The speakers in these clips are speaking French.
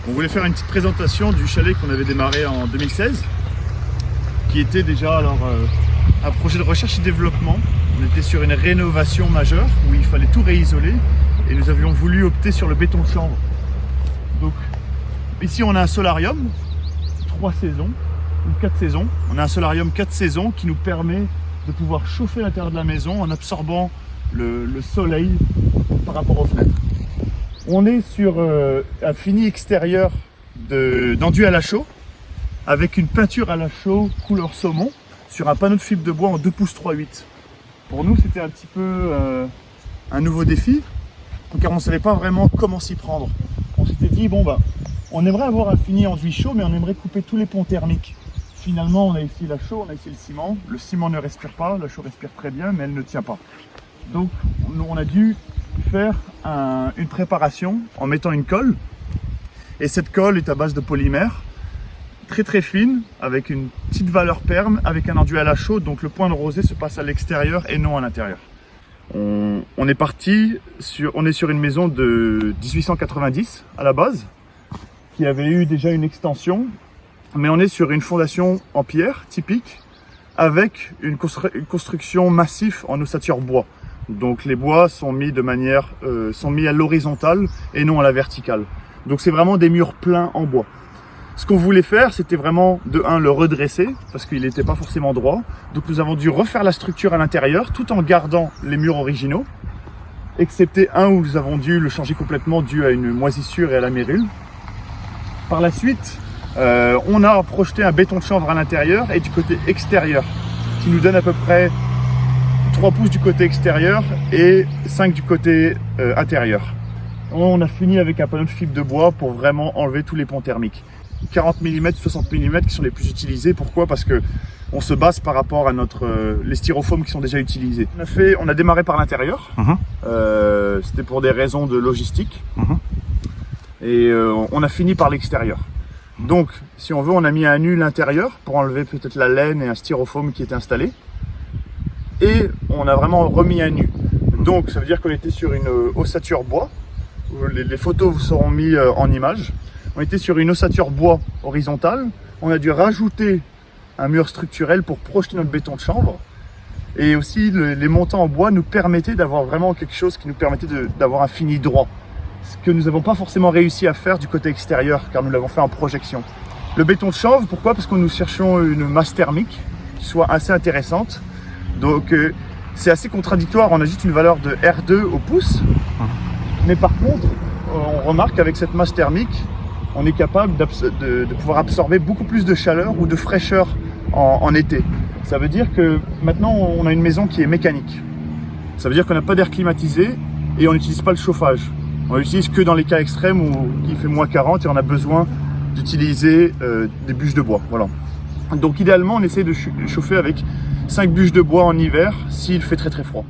On voulait faire une petite présentation du chalet qu'on avait démarré en 2016, qui était déjà un projet de recherche et développement. On était sur une rénovation majeure où il fallait tout réisoler et nous avions voulu opter sur le béton de chanvre. Donc ici on a un solarium, 3 saisons ou 4 saisons. On a un solarium 4 saisons qui nous permet de pouvoir chauffer l'intérieur de la maison en absorbant le soleil par rapport aux fenêtres. On est sur un fini extérieur d'enduit à la chaux avec une peinture à la chaux couleur saumon sur un panneau de fibre de bois en 2 pouces 3/8. Pour nous, c'était un petit peu un nouveau défi car on ne savait pas vraiment comment s'y prendre. On s'était dit, bon bah, on aimerait avoir un fini enduit chaud, mais on aimerait couper tous les ponts thermiques. Finalement, on a ici la chaux, on a ici le ciment. Le ciment ne respire pas, la chaux respire très bien, mais elle ne tient pas. Donc, on a dû faire une préparation en mettant une colle. Et cette colle est à base de polymère, très très fine, avec une petite valeur perme, avec un enduit à la chaux. Donc, le point de rosée se passe à l'extérieur et non à l'intérieur. On est parti on est sur une maison de 1890 à la base, qui avait eu déjà une extension, mais on est sur une fondation en pierre typique, avec une construction massive en ossature bois. Donc les bois sont mis sont mis à l'horizontale et non à la verticale. Donc c'est vraiment des murs pleins en bois. Ce qu'on voulait faire, c'était vraiment de le redresser parce qu'il n'était pas forcément droit. Donc nous avons dû refaire la structure à l'intérieur tout en gardant les murs originaux, excepté un où nous avons dû le changer complètement dû à une moisissure et à la mérule. Par la suite, on a projeté un béton de chanvre à l'intérieur et du côté extérieur, qui nous donne à peu près 3 pouces du côté extérieur et 5 du côté intérieur. On a fini avec un panneau de fibre de bois pour vraiment enlever tous les ponts thermiques. 40 mm, 60 mm qui sont les plus utilisés. Pourquoi? Parce que on se base par rapport à les styrofoams qui sont déjà utilisés. On a démarré par l'intérieur. C'était pour des raisons de logistique. Et on a fini par l'extérieur. Donc, si on veut, on a mis à nu l'intérieur pour enlever peut-être la laine et un styrofoam qui était installé. Et on a vraiment remis à nu. Donc, ça veut dire qu'on était sur une ossature bois. Les photos vous seront mises en image. On était sur une ossature bois horizontale. On a dû rajouter un mur structurel pour projeter notre béton de chanvre. Et aussi, les montants en bois nous permettaient d'avoir vraiment quelque chose qui nous permettait d'avoir un fini droit. Ce que nous n'avons pas forcément réussi à faire du côté extérieur, car nous l'avons fait en projection. Le béton de chanvre, pourquoi? Parce que nous cherchions une masse thermique qui soit assez intéressante. Donc c'est assez contradictoire, on a juste une valeur de R2 au pouce. Mais par contre, on remarque qu'avec cette masse thermique, on est capable de pouvoir absorber beaucoup plus de chaleur ou de fraîcheur en été. Ça veut dire que maintenant, on a une maison qui est mécanique. Ça veut dire qu'on n'a pas d'air climatisé et on n'utilise pas le chauffage. On l'utilise que dans les cas extrêmes où il fait moins 40 et on a besoin d'utiliser des bûches de bois. Voilà. Donc idéalement, on essaie de chauffer avec 5 bûches de bois en hiver s'il fait très très froid.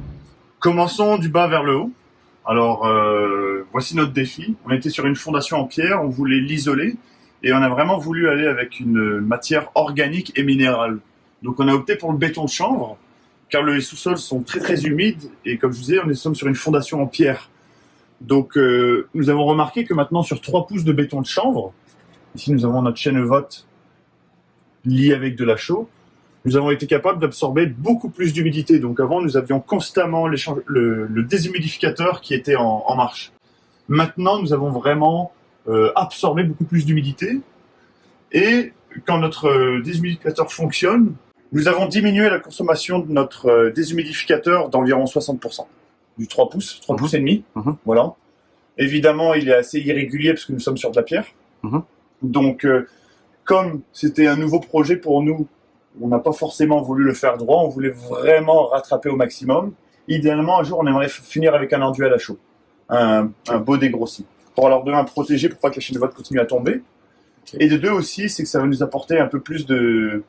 Commençons du bas vers le haut. Alors voici notre défi. On était sur une fondation en pierre, on voulait l'isoler et on a vraiment voulu aller avec une matière organique et minérale. Donc on a opté pour le béton de chanvre car les sous-sols sont très très humides et comme je vous disais, nous sommes sur une fondation en pierre. Donc nous avons remarqué que maintenant sur 3 pouces de béton de chanvre, ici nous avons notre chaîne vote liée avec de la chaux, nous avons été capables d'absorber beaucoup plus d'humidité. Donc avant, nous avions constamment le déshumidificateur qui était en marche. Maintenant, nous avons vraiment absorbé beaucoup plus d'humidité. Et quand notre déshumidificateur fonctionne, nous avons diminué la consommation de notre déshumidificateur d'environ 60%. Du 3 pouces, 3 pouces et demi. Voilà. Évidemment, il est assez irrégulier parce que nous sommes sur de la pierre. Donc, comme c'était un nouveau projet pour nous, on n'a pas forcément voulu le faire droit, on voulait vraiment rattraper au maximum. Idéalement, un jour, on aimerait finir avec un enduit à la chaux, un beau dégrossi. Pour alors de un, protéger pour pas que la chaîne de vote continue à tomber. Et de deux aussi, c'est que ça va nous apporter un peu plus de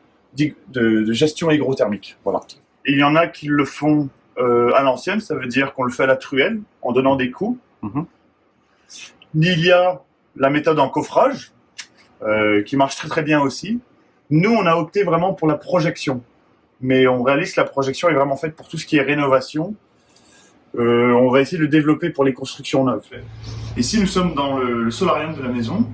gestion hygrothermique. Voilà. Et il y en a qui le font à l'ancienne, ça veut dire qu'on le fait à la truelle, en donnant des coups. Il y a la méthode en coffrage, qui marche très très bien aussi. Nous, on a opté vraiment pour la projection. Mais on réalise que la projection est vraiment faite pour tout ce qui est rénovation. On va essayer de le développer pour les constructions neuves. Ici, nous sommes dans le solarium de la maison.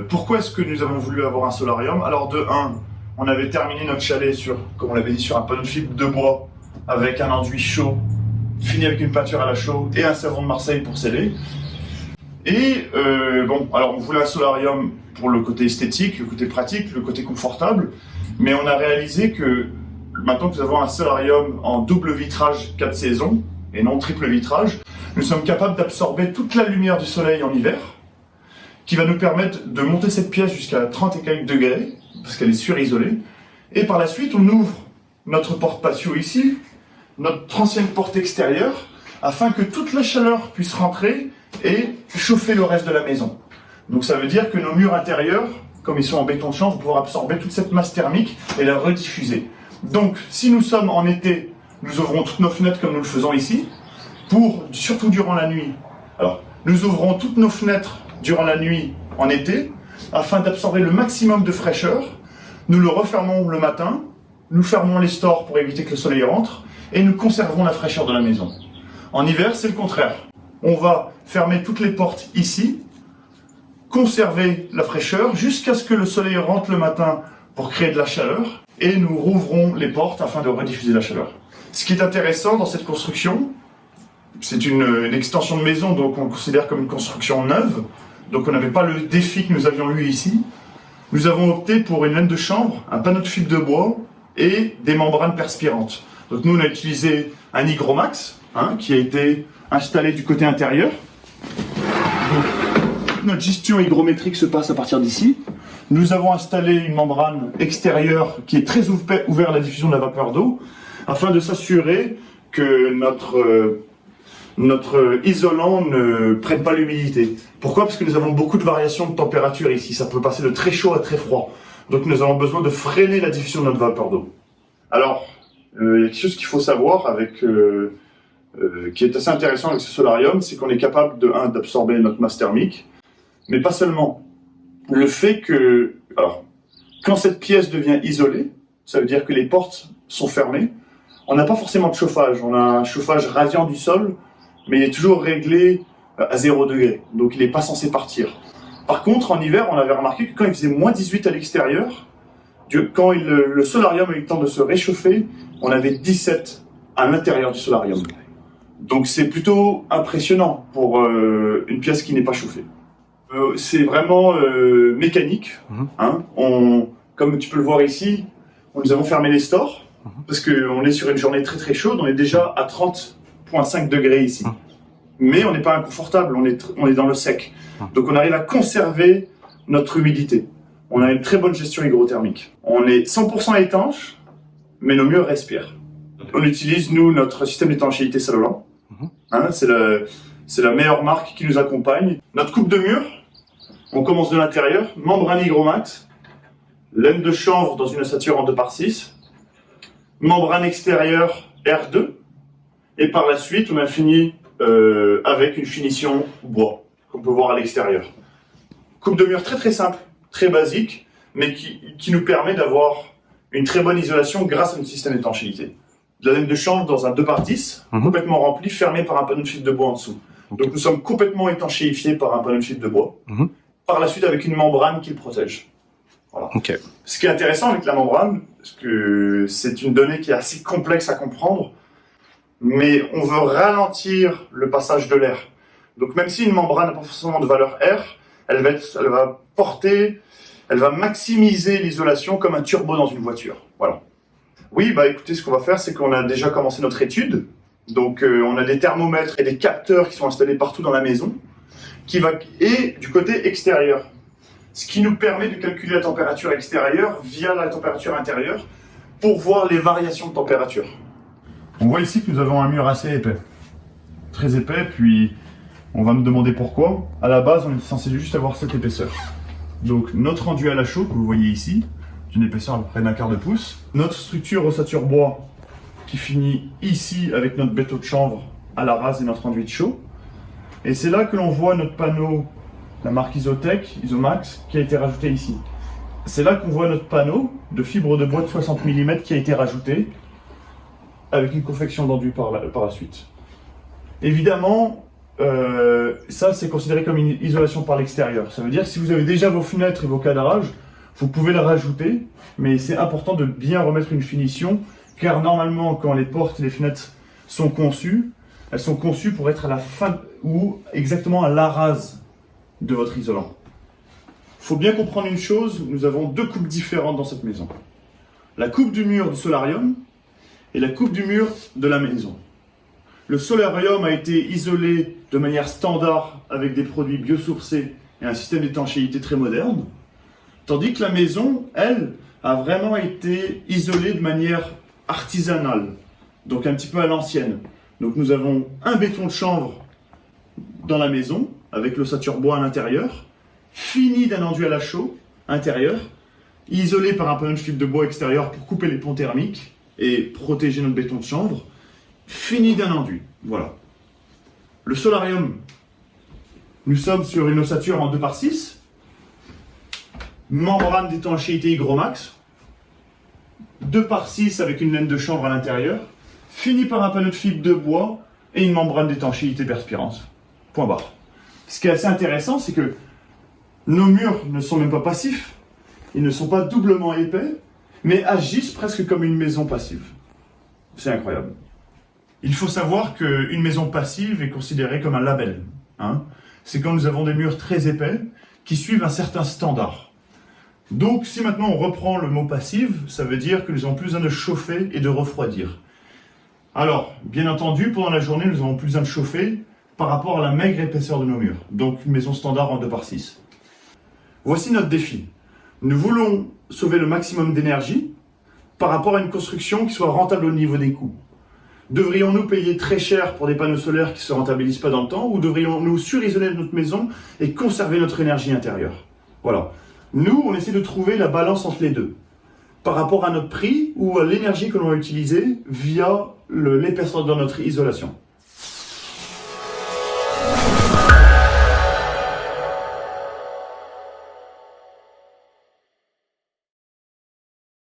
Pourquoi est-ce que nous avons voulu avoir un solarium? Alors de 1, on avait terminé notre chalet sur, comme on l'avait dit, sur un panneau de fibre de bois avec un enduit chaud, fini avec une peinture à la chaux et un savon de Marseille pour sceller. Et bon, alors on voulait un solarium pour le côté esthétique, le côté pratique, le côté confortable, mais on a réalisé que maintenant que nous avons un solarium en double vitrage 4 saisons et non triple vitrage, nous sommes capables d'absorber toute la lumière du soleil en hiver, qui va nous permettre de monter cette pièce jusqu'à 30 et quelques degrés, parce qu'elle est surisolée, et par la suite on ouvre notre porte patio ici, notre ancienne porte extérieure, afin que toute la chaleur puisse rentrer et chauffer le reste de la maison. Donc ça veut dire que nos murs intérieurs, comme ils sont en béton de chanvre, vont pouvoir absorber toute cette masse thermique et la rediffuser. Donc si nous sommes en été, nous ouvrons toutes nos fenêtres comme nous le faisons ici, surtout durant la nuit. Alors, nous ouvrons toutes nos fenêtres durant la nuit en été, afin d'absorber le maximum de fraîcheur. Nous le refermons le matin, nous fermons les stores pour éviter que le soleil rentre, et nous conservons la fraîcheur de la maison. En hiver, c'est le contraire. On va fermer toutes les portes ici, conserver la fraîcheur jusqu'à ce que le soleil rentre le matin pour créer de la chaleur, et nous rouvrons les portes afin de rediffuser la chaleur. Ce qui est intéressant dans cette construction, c'est une extension de maison, donc on le considère comme une construction neuve, donc on n'avait pas le défi que nous avions eu ici. Nous avons opté pour une laine de chanvre, un panneau de fibre de bois et des membranes perspirantes. Donc nous on a utilisé un hygromax qui a été installé du côté intérieur. Donc, notre gestion hygrométrique se passe à partir d'ici. Nous avons installé une membrane extérieure qui est très ouverte à la diffusion de la vapeur d'eau, afin de s'assurer que notre isolant ne prenne pas l'humidité. Pourquoi? Parce que nous avons beaucoup de variations de température ici. Ça peut passer de très chaud à très froid. Donc nous avons besoin de freiner la diffusion de notre vapeur d'eau. Alors, il y a quelque chose qu'il faut savoir qui est assez intéressant avec ce solarium, c'est qu'on est capable d'absorber notre masse thermique, mais pas seulement. Le fait que, alors, quand cette pièce devient isolée, ça veut dire que les portes sont fermées, on n'a pas forcément de chauffage. On a un chauffage radiant du sol, mais il est toujours réglé à 0 degré, donc il n'est pas censé partir. Par contre, en hiver, on avait remarqué que quand il faisait moins 18 à l'extérieur, quand le solarium a eu le temps de se réchauffer, on avait 17 à l'intérieur du solarium. Donc c'est plutôt impressionnant pour une pièce qui n'est pas chauffée. C'est vraiment mécanique. Comme tu peux le voir ici, nous avons fermé les stores, parce qu'on est sur une journée très très chaude, on est déjà à 30,5 degrés ici. Mais on n'est pas inconfortable, on est dans le sec. Donc on arrive à conserver notre humidité. On a une très bonne gestion hygrothermique. On est 100% étanche, mais nos murs respirent. On utilise, nous, notre système d'étanchéité Salolan. C'est la meilleure marque qui nous accompagne. Notre coupe de mur, on commence de l'intérieur, membrane hygromax, laine de chanvre dans une ossature en 2x6, membrane extérieure R2, et par la suite, on a fini avec une finition bois, qu'on peut voir à l'extérieur. Coupe de mur très très simple, très basique, mais qui nous permet d'avoir une très bonne isolation grâce à notre système d'étanchéité. De la laine de chanvre dans un 2x10, complètement rempli, fermé par un panneau de fibre de bois en dessous. Donc nous sommes complètement étanchéifiés par un panneau de fibre de bois, par la suite avec une membrane qui le protège. Voilà. Ce qui est intéressant avec la membrane, parce que c'est une donnée qui est assez complexe à comprendre, mais on veut ralentir le passage de l'air. Donc même si une membrane n'a pas forcément de valeur R, elle va maximiser l'isolation comme un turbo dans une voiture. Voilà. Oui, écoutez, ce qu'on va faire, c'est qu'on a déjà commencé notre étude. Donc on a des thermomètres et des capteurs qui sont installés partout dans la maison, et du côté extérieur. Ce qui nous permet de calculer la température extérieure via la température intérieure pour voir les variations de température. On voit ici que nous avons un mur assez épais. Très épais, puis on va me demander pourquoi. À la base, on est censé juste avoir cette épaisseur. Donc notre enduit à la chaux, que vous voyez ici, d'une épaisseur à peu près d'1/4 de pouce. Notre structure ossature bois, qui finit ici avec notre béton de chanvre à la rase et notre enduit de chaux. Et c'est là que l'on voit notre panneau, la marque Isotech, Isomax, qui a été rajouté ici. C'est là qu'on voit notre panneau de fibre de bois de 60 mm qui a été rajouté, avec une confection d'enduit par la suite. Évidemment, ça c'est considéré comme une isolation par l'extérieur. Ça veut dire que si vous avez déjà vos fenêtres et vos cadrages, vous pouvez la rajouter, mais c'est important de bien remettre une finition, car normalement quand les portes et les fenêtres sont conçues, elles sont conçues pour être à la fin ou exactement à la rase de votre isolant. Il faut bien comprendre une chose, nous avons deux coupes différentes dans cette maison. La coupe du mur du solarium et la coupe du mur de la maison. Le solarium a été isolé de manière standard avec des produits biosourcés et un système d'étanchéité très moderne, tandis que la maison, elle, a vraiment été isolée de manière artisanale, donc un petit peu à l'ancienne. Donc nous avons un béton de chanvre dans la maison, avec l'ossature bois à l'intérieur, fini d'un enduit à la chaux intérieur, isolé par un panneau de fibre de bois extérieur pour couper les ponts thermiques et protéger notre béton de chanvre, fini d'un enduit. Voilà. Le solarium, nous sommes sur une ossature en 2x6, membrane d'étanchéité Hygromax, 2x6 avec une laine de chanvre à l'intérieur, fini par un panneau de fibre de bois et une membrane d'étanchéité perspirance. Point barre. Ce qui est assez intéressant, c'est que nos murs ne sont même pas passifs, ils ne sont pas doublement épais, mais agissent presque comme une maison passive. C'est incroyable. Il faut savoir qu'une maison passive est considérée comme un label. C'est quand nous avons des murs très épais qui suivent un certain standard. Donc si maintenant on reprend le mot passive, ça veut dire que nous avons plus besoin de chauffer et de refroidir. Alors, bien entendu, pendant la journée, nous avons plus besoin de chauffer par rapport à la maigre épaisseur de nos murs. Donc une maison standard en 2x6. Voici notre défi. Nous voulons sauver le maximum d'énergie par rapport à une construction qui soit rentable au niveau des coûts. Devrions-nous payer très cher pour des panneaux solaires qui ne se rentabilisent pas dans le temps, ou devrions-nous surisoler notre maison et conserver notre énergie intérieure? Voilà. Nous, on essaie de trouver la balance entre les deux, par rapport à notre prix ou à l'énergie que l'on va utiliser via l'épaisseur de notre isolation.